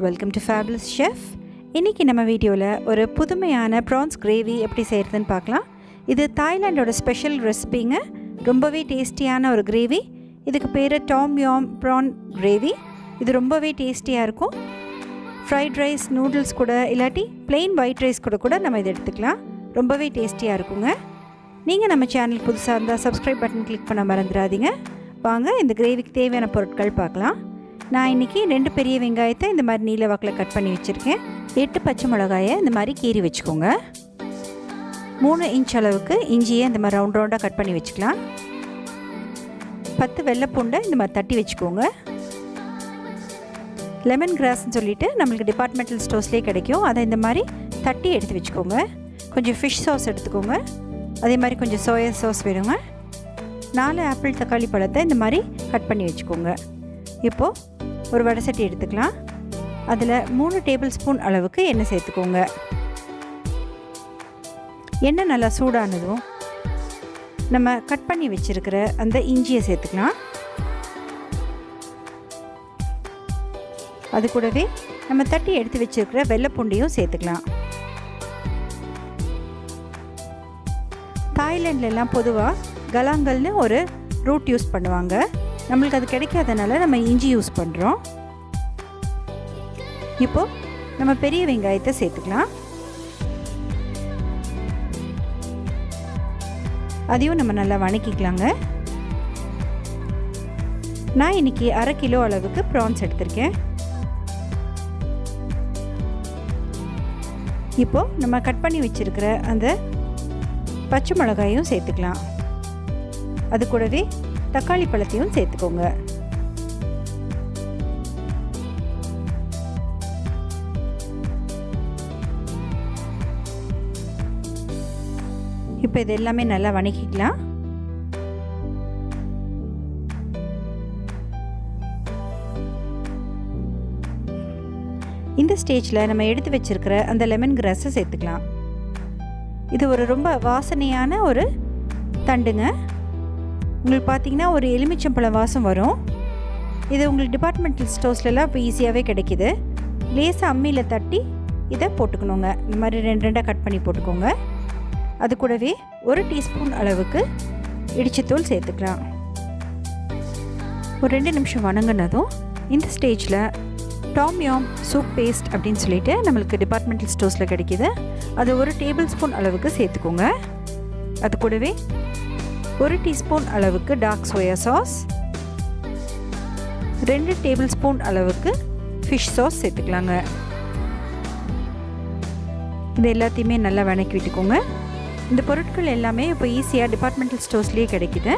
welcome to Fabulous Chef. இன்னைக்கு நம்ம வீடியோல ஒரு புதுமையான prawns gravy எப்படி செய்யறதுன்னு பார்க்கலாம். இது தாய்லாந்தோட ஸ்பெஷல் ரெசிபிங்க. ரொம்பவே டேஸ்டியான ஒரு கிரேவி. இதுக்கு பேரு tom yum prawn gravy. இது ரொம்பவே டேஸ்டியா இருக்கும். ஃப்ரைட் ரைஸ் நூடுல்ஸ் கூட இல்லாட்டி plain white rice கூட நம்ம இத எடுத்துக்கலாம். ரொம்பவே டேஸ்டியா இருக்குங்க. நீங்க நம்ம சேனல் புதுசா இருந்தா subscribe பட்டன் கிளிக் பண்ண மறந்துடாதீங்க. வாங்க இந்த கிரேவிக்கு தேவையான பொருட்கள் பார்க்கலாம். நான் இன்றைக்கி 2 பெரிய வெங்காயத்தை இந்த மாதிரி நீல வாக்கில் கட் பண்ணி வச்சுருக்கேன். 8 பச்சை மிளகாயை இந்த மாதிரி கீறி வச்சுக்கோங்க. 3 இன்ச் அளவுக்கு இஞ்சியை இந்த மாதிரி ரவுண்டாக கட் பண்ணி வச்சுக்கலாம். 10 வெள்ளைப்பூண்டை இந்த மாதிரி தட்டி வச்சுக்கோங்க. லெமன் கிராஸ்ன்னு சொல்லிட்டு நம்மளுக்கு டிபார்ட்மெண்டல் ஸ்டோர்ஸ்லேயே கிடைக்கும். அதை இந்த மாதிரி தட்டி எடுத்து வச்சுக்கோங்க. கொஞ்சம் ஃபிஷ் சாஸ் எடுத்துக்கோங்க. அதே மாதிரி கொஞ்சம் சோயா சாஸ் வேணுங்க. 4 ஆப்பிள் தக்காளி பழத்தை இந்த மாதிரி கட் பண்ணி வச்சுக்கோங்க. இப்போது ஒரு வடை சட்டி எடுத்துக்கலாம். அதில் 3 டேபிள் ஸ்பூன் அளவுக்கு எண்ணெய் சேர்த்துக்கோங்க. எண்ணெய் நல்லா சூடானதும் நம்ம கட் பண்ணி வச்சுருக்கிற அந்த இஞ்சியை சேர்த்துக்கலாம். அது கூடவே நம்ம தட்டி எடுத்து வச்சுருக்கிற வெள்ளைப்பூண்டையும் சேர்த்துக்கலாம். தாய்லாண்ட்லாம் பொதுவாக கலாங்கல்னு ஒரு ரூட் யூஸ் பண்ணுவாங்க. நம்மளுக்கு அது கிடைக்காதனால நம்ம இஞ்சி யூஸ் பண்ணுறோம். இப்போது நம்ம பெரிய வெங்காயத்தை சேர்த்துக்கலாம். அதையும் நம்ம நல்லா வணக்கிக்கலாங்க. நான் இன்றைக்கி 1/2 கிலோ அளவுக்கு ப்ரான்ஸ் எடுத்திருக்கேன். இப்போது நம்ம கட் பண்ணி வச்சுருக்கிற அந்த பச்சை மிளகாயும் சேர்த்துக்கலாம். அது கூடவே தக்காளி பழத்தையும் சேர்த்துக்கோங்க. இப்போ இது எல்லாமே நல்லா வணக்கிக்கலாம். இந்த ஸ்டேஜில் நம்ம எடுத்து வச்சிருக்கிற அந்த லெமன் கிராஸை சேர்த்துக்கலாம். இது ஒரு ரொம்ப வாசனையான ஒரு தண்டுங்க. உங்களுக்கு பார்த்தீங்கன்னா ஒரு எலுமிச்சம்பழம் வாசம் வரும். இது உங்களுக்கு டிபார்ட்மெண்டல் ஸ்டோர்ஸ்லாம் இப்போ ஈஸியாகவே கிடைக்கிது. லேசாக அம்மியில் தட்டி இதை போட்டுக்கணுங்க. இந்த மாதிரி 2 கட் பண்ணி போட்டுக்கோங்க. அது கூடவே 1 டீஸ்பூன் அளவுக்கு இடிச்சத்தூள் சேர்த்துக்கலாம். ஒரு 2 நிமிஷம் வணங்கினதும் இந்த ஸ்டேஜில் டாம் யாம் சூப் பேஸ்ட் அப்படின்னு சொல்லிட்டு நம்மளுக்கு டிபார்ட்மெண்டல் ஸ்டோர்ஸில் கிடைக்கிது. அது 1 டேபிள் ஸ்பூன் அளவுக்கு சேர்த்துக்கோங்க. அது கூடவே 1 டீஸ்பூன் அளவுக்கு dark soya sauce, 2 tablespoon அளவுக்கு ஃபிஷ் சாஸ் சேர்த்துக்கலாங்க. இது எல்லாத்தையுமே நல்லா வணக்கி விட்டுக்கோங்க. இந்த பொருட்கள் எல்லாமே இப்போ ஈஸியாக டிபார்ட்மெண்டல் ஸ்டோர்ஸ்லேயே கிடைக்குது.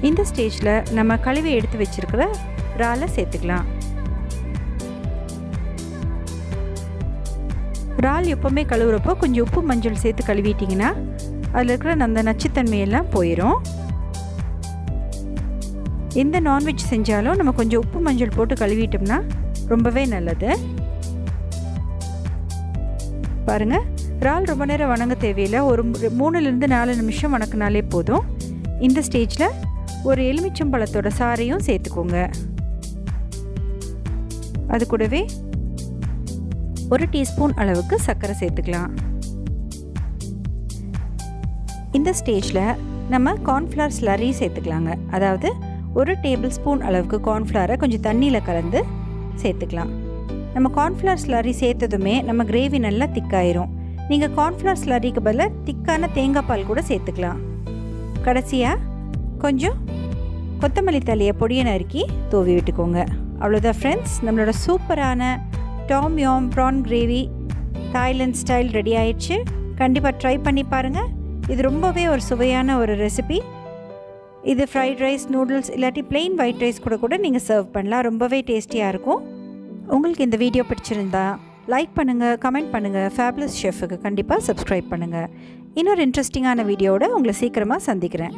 இந்த ஸ்டேஜில் நம்ம கழுவி எடுத்து வச்சுருக்கிற இறாலை சேர்த்துக்கலாம். இறால் எப்போவுமே கழுவுறப்போ கொஞ்சம் உப்பு மஞ்சள் சேர்த்து கழுவிட்டிங்கன்னா அதில் இருக்கிற அந்த நச்சுத்தன்மையெல்லாம் போயிடும். எந்த நான்வெஜ் செஞ்சாலும் நம்ம கொஞ்சம் உப்பு மஞ்சள் போட்டு கழுவிட்டோம்னா ரொம்பவே நல்லது. பாருங்கள், இறால் ரொம்ப நேரம் வணங்க தேவையில்லை. ஒரு 3லேருந்து 4 நிமிஷம் வணக்கினாலே போதும். இந்த ஸ்டேஜில் ஒரு எலுமிச்சம்பழத்தோட சாறையும் சேர்த்துக்கோங்க. அது கூடவே 1 டீஸ்பூன் அளவுக்கு சர்க்கரை சேர்த்துக்கலாம். இந்த ஸ்டேஜில் நம்ம கார்ன்ஃப்ளவர் ஸ்லரி சேர்த்துக்கலாங்க. அதாவது 1 டேபிள் ஸ்பூன் அளவுக்கு கார்ன்ஃப்ளவரை கொஞ்சம் தண்ணியில் கலந்து சேர்த்துக்கலாம். நம்ம கார்ன்ஃப்ளவர் ஸ்லரி சேர்த்ததுமே நம்ம கிரேவி நல்லா திக்காயிரும். நீங்கள் கார்ன்ஃப்ளவர் ஸ்லரிக்கு பதிலாக திக்கான தேங்காய் பால் கூட சேர்த்துக்கலாம். கடைசியாக கொஞ்சம் கொத்தமல்லி தழையை பொடியை நறுக்கி தூவி விட்டுக்கோங்க. அவ்வளோதான் ஃப்ரெண்ட்ஸ், நம்மளோட சூப்பரான டாம் யாம் prawn gravy Thailand style ready ஆயிடுச்சு. கண்டிப்பாக ட்ரை பண்ணி பாருங்கள். இது ரொம்பவே ஒரு சுவையான ஒரு ரெசிபி. இது ஃப்ரைட் ரைஸ் நூடுல்ஸ் இல்லாட்டி plain white rice கூட நீங்கள் சர்வ் பண்ணலாம். ரொம்பவே டேஸ்டியாக இருக்கும். உங்களுக்கு இந்த வீடியோ பிடிச்சிருந்தா லைக் பண்ணுங்கள், கமெண்ட் பண்ணுங்கள். ஃபேபுலஸ் ஷெஃப்க்கு கண்டிப்பாக சப்ஸ்கிரைப் பண்ணுங்கள். இன்னொரு இன்ட்ரெஸ்டிங்கான வீடியோவோட உங்களை சீக்கிரமாக சந்திக்கிறேன்.